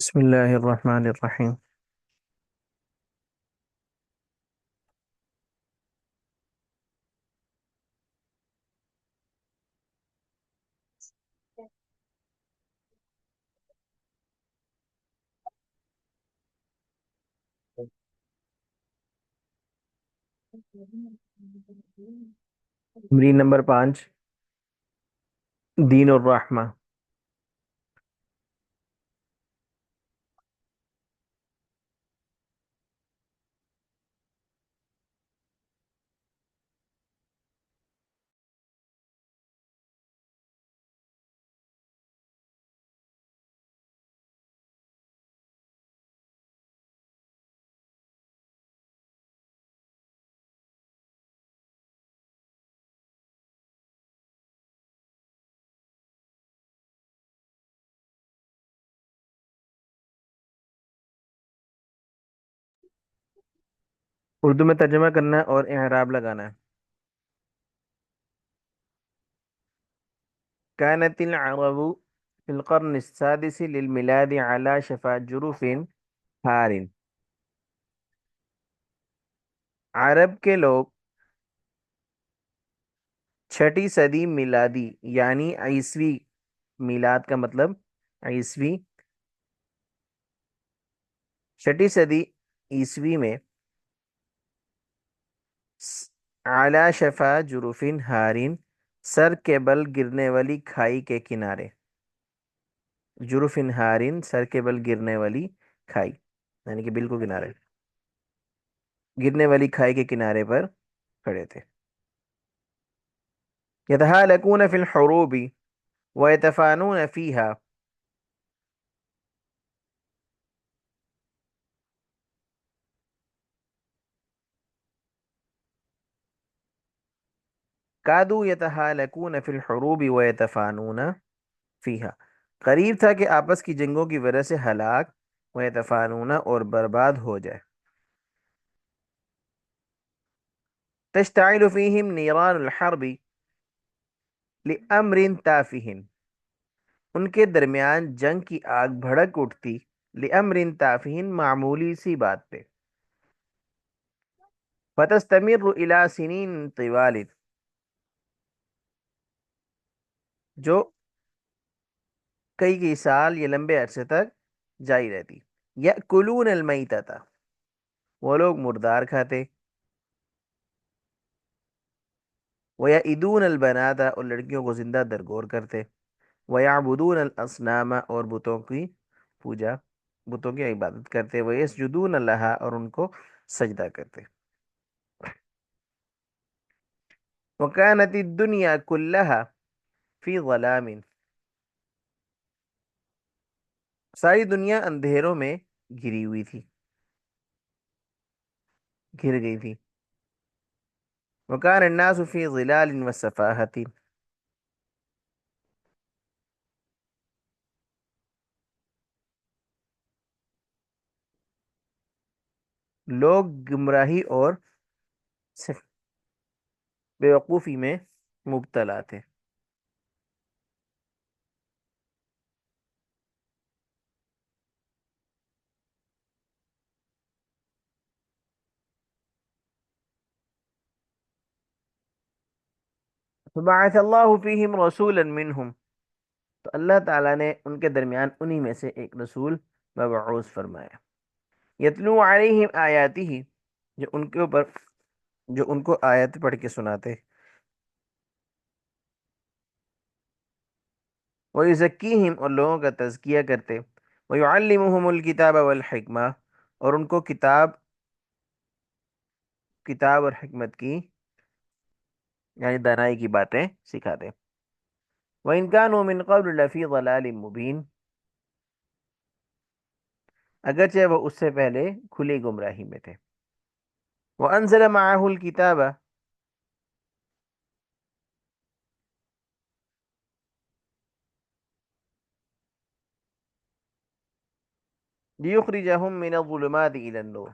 بسم الله الرحمن الرحيم. تمرین نمبر 5، دین الرحمہ. اردو میں ترجمہ کرنا ہے اور اعراب لگانا ہے. كانت العرب في القرن السادس للميلاد على شفا جرف حار. عرب کے لوگ چھٹی صدی میلادی یعنی عیسوی، میلاد کا مطلب عیسوی، چھٹی صدی عیسوی میں اعلی شفا جروفین ہارین، سر کے بل گرنے والی کھائی کے کنارے. جروفین ہارین، سر کے بل گرنے والی کھائی، یعنی کہ بالکل کنارے، گرنے والی کھائی کے کنارے پر کھڑے تھے. یتہالکون فی الحروب ویتفانون فیہا. کادو یتہالکون فی الحروب ویتفانون فیہا، قریب تھا کہ آپس کی جنگوں کی وجہ سے ہلاک، ویتفانون اور برباد ہو جائے. تشتعل فیہم نیران الحرب لأمر تافہ، ان کے درمیان جنگ کی آگ بھڑک اٹھتی، لأمر تافہ معمولی سی بات پہ. فتستمر الی سنین طوال، جو کئی سال یا لمبے عرصے تک جاری رہتی. یأکلون المیتۃ، وہ لوگ مردار کھاتے. ویعدون البنات، اور لڑکیوں کو زندہ درگور کرتے. ویعبدون الاصنام، اور بتوں کی پوجا، بتوں کی عبادت کرتے. ویسجدون لها، اور ان کو سجدہ کرتے. وکانت الدنیا کلها فی ظلام، ساری دنیا اندھیروں میں گھری ہوئی تھی، گھر گئی تھی. وکان الناس فی ظلال وسفاہۃ، لوگ گمراہی اور بیوقوفی میں مبتلا تھے. فبعث اللہ فیہم رسولا منہم، تو اللہ تعالیٰ نے ان کے درمیان انہی میں سے ایک رسول مبعوث فرمایا. یتلو علیہم آیاتہ، جو ان کے اوپر، جو ان کو آیت پڑھ کے سناتے. ویزکیہم، اور لوگوں کا تزکیہ کرتے. ویعلمہم الکتاب والحکمہ، اور ان کو کتاب اور حکمت کی، یعنی دانائی کی باتیں سکھاتے. وَإِن كَانُوا مِن قَبْلُ لَفِي ضَلَالٍ مُبِينٍ، اگرچہ وہ اس سے پہلے کھلی گمراہی میں تھے. وَأَنزَلَ مَعَهُ الْكِتَابَ، لِيُخْرِجَهُم مِّنَ الظُّلُمَاتِ إِلَى النُّورِ،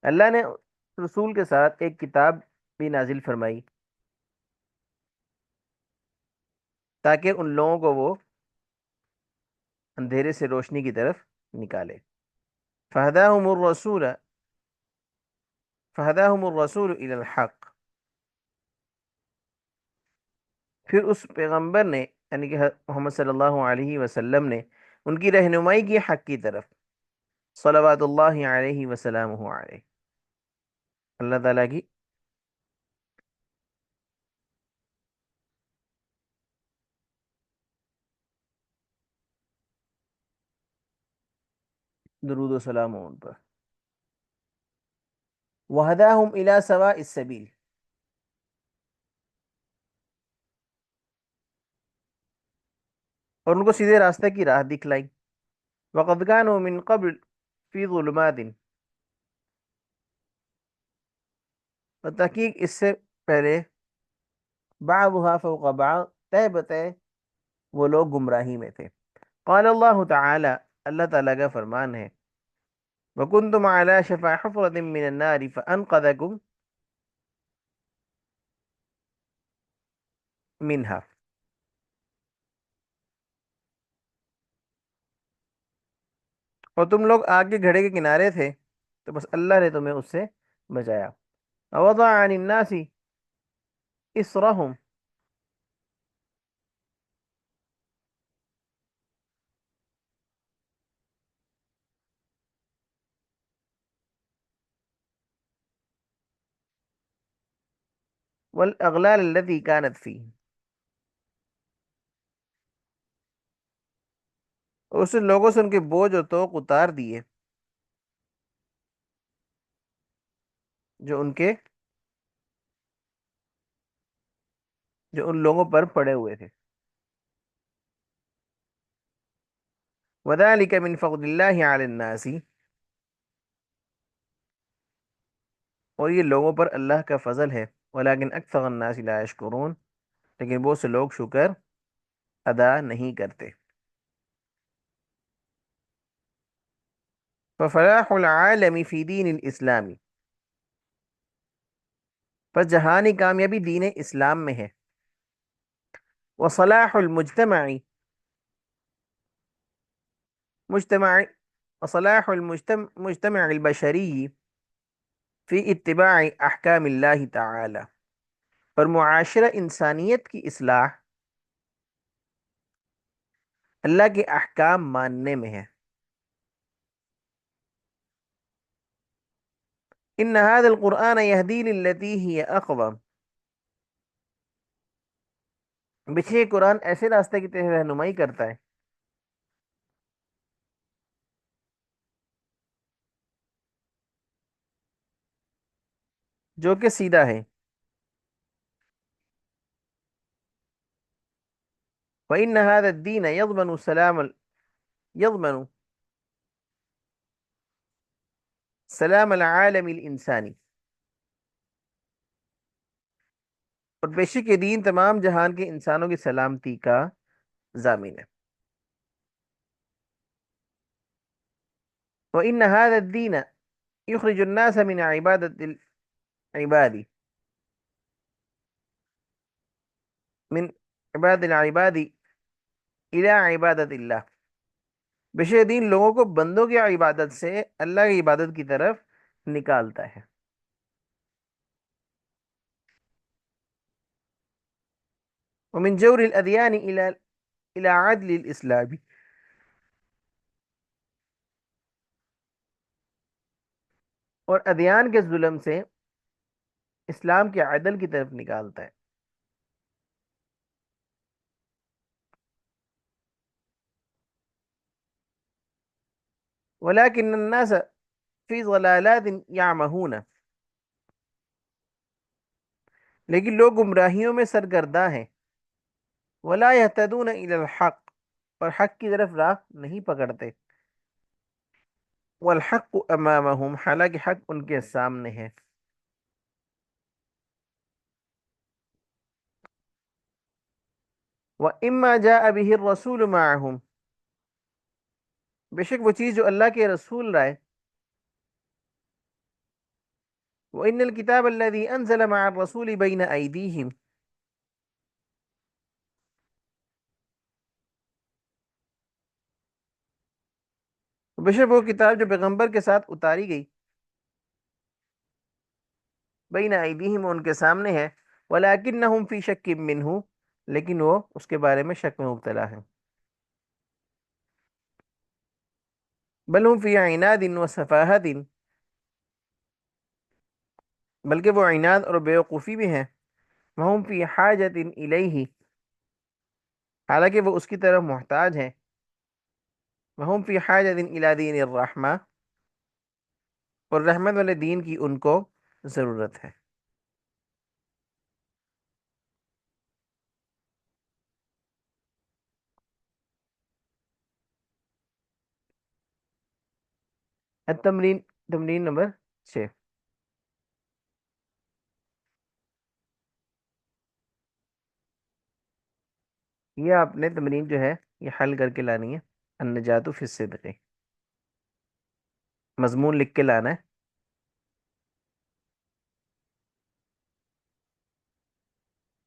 اللہ نے رسول کے ساتھ ایک کتاب بھی نازل فرمائی. تاکہ ان لوگوں کو وہ اندھیرے سے روشنی کی طرف نکالے. فہداہم الرسول فہداہم الرسول الی الحق. پھر اس پیغمبر نے یعنی کہ محمد صلی اللہ علیہ وسلم نے ان کی رہنمائی کی حق کی طرف. صلوات اللہ علیہ وسلم علیہ. اللہ تعالیٰ کی درود و سلام ہو ان پر. وہداہم الی سواء السبیل. اور ان کو سیدھے راستے کی راہ دکھلائی. وقد كانوا من قبل فی ظلمات. اور تحقیق اس سے پہلے بعضها فوق بعض تہ بتہ وہ لوگ گمراہی میں تھے. قال اللہ تعالی. اللہ تعالیٰ کا فرمان ہے وَكُنْتُمْ عَلَى شَفَا حُفْرَةٍ مِّنَ النَّارِ فَأَنْقَذَكُمْ مِنْهَا. اور تم لوگ آگ کے گھڑے کے کنارے تھے تو بس اللہ نے تمہیں اس سے بچایا. وَوَضَعَ عَنِ النَّاسِ إِصْرَهُمْ. وَالْأَغْلَالَ الَّتِي كَانَتْ فِيهِمْ. اور اس نے لوگوں سے ان کے بوجھ اور طوق اتار دیے جو ان کے جو ان لوگوں پر پڑے ہوئے تھے. وَذَلِكَ مِنْ فَضْلِ اللَّهِ عَلَى النَّاسِ. اور یہ لوگوں پر اللہ کا فضل ہے. وَلَكِنْ أَكْثَرَ النَّاسِ لَا يَشْكُرُونَ. لیکن بہت سے لوگ شکر ادا نہیں کرتے. فَفَلَاحُ الْعَالَمِ فِي دِينِ الْإِسْلَامِ. پس جہانی کامیابی دین اسلام میں ہے. وصلاح المجتمع مجتمع وصلاح المجتمع البشری فی اتباع احکام اللہ تعالی. اور معاشرہ انسانیت کی اصلاح اللہ کے احکام ماننے میں ہے. ان هذا القرآن يهدي للتي هي اقوم. بچے یہ قرآن ایسے راستے کی طرف رہنمائی کرتا ہے جو کہ سیدھا ہے. وَإِنَّ هَذَا الدِّينَ يَضْمَنُ سلام العالم الانسانی. اور بے شک یہ دین تمام جہان کے انسانوں کی سلامتی کا ضامن ہے. وَإِنَّ هَذَا الدِّينَ يُخْرِجُ النَّاسَ مِنْ عِبَادَةِ العباد من عباد العباد إلى عبادة اللہ. بے شک دین لوگوں کو بندوں کی عبادت سے اللہ کی عبادت کی طرف نکالتا ہے. ومن جور الادیان الى عدل الاسلام. اور ادیان کے ظلم سے اسلام کے عدل کی طرف نکالتا ہے. ولكن الناس في ضلالات يعمهون. لیکن لوگ گمراہیوں میں سرگرداں ہیں. ولا يهتدون الى الحق. اور حق کی طرف راہ نہیں پکڑتے. والحق امامهم. حالانکہ حق ان کے سامنے ہے. وَإِمَّا جَاءَ بِهِ الرَّسُولُ مَعَهُمْ. بے شک وہ چیز جو اللہ کے رسول لائے. وَإِنَّ الْكِتَابَ الَّذِي أَنزَلَ مَعَ الرَّسُولِ بَيْنَ أَيْدِيهِمْ. بے شک وہ کتاب جو پیغمبر کے ساتھ اتاری گئی، بین ایدیہم ان کے سامنے ہے، ولکنہم فی شک منہ، لیکن وہ اس کے بارے میں شک میں مبتلا ہیں، بل ہم فی عناد و سفاہت، بلکہ وہ عناد اور بیوقوفی بھی ہیں، وہم فی حاجت الیہ، حالانکہ وہ اس کی طرف محتاج ہیں، وہم فی حاجت الی دین الرحمہ، اور رحمت والے دین کی ان کو ضرورت ہے۔ التمرین، تمرین نمبر 6، یہ آپ نے تمرین جو ہے یہ حل کر کے لانی ہے، النجات فی الصدق، مضمون لکھ کے لانا ہے،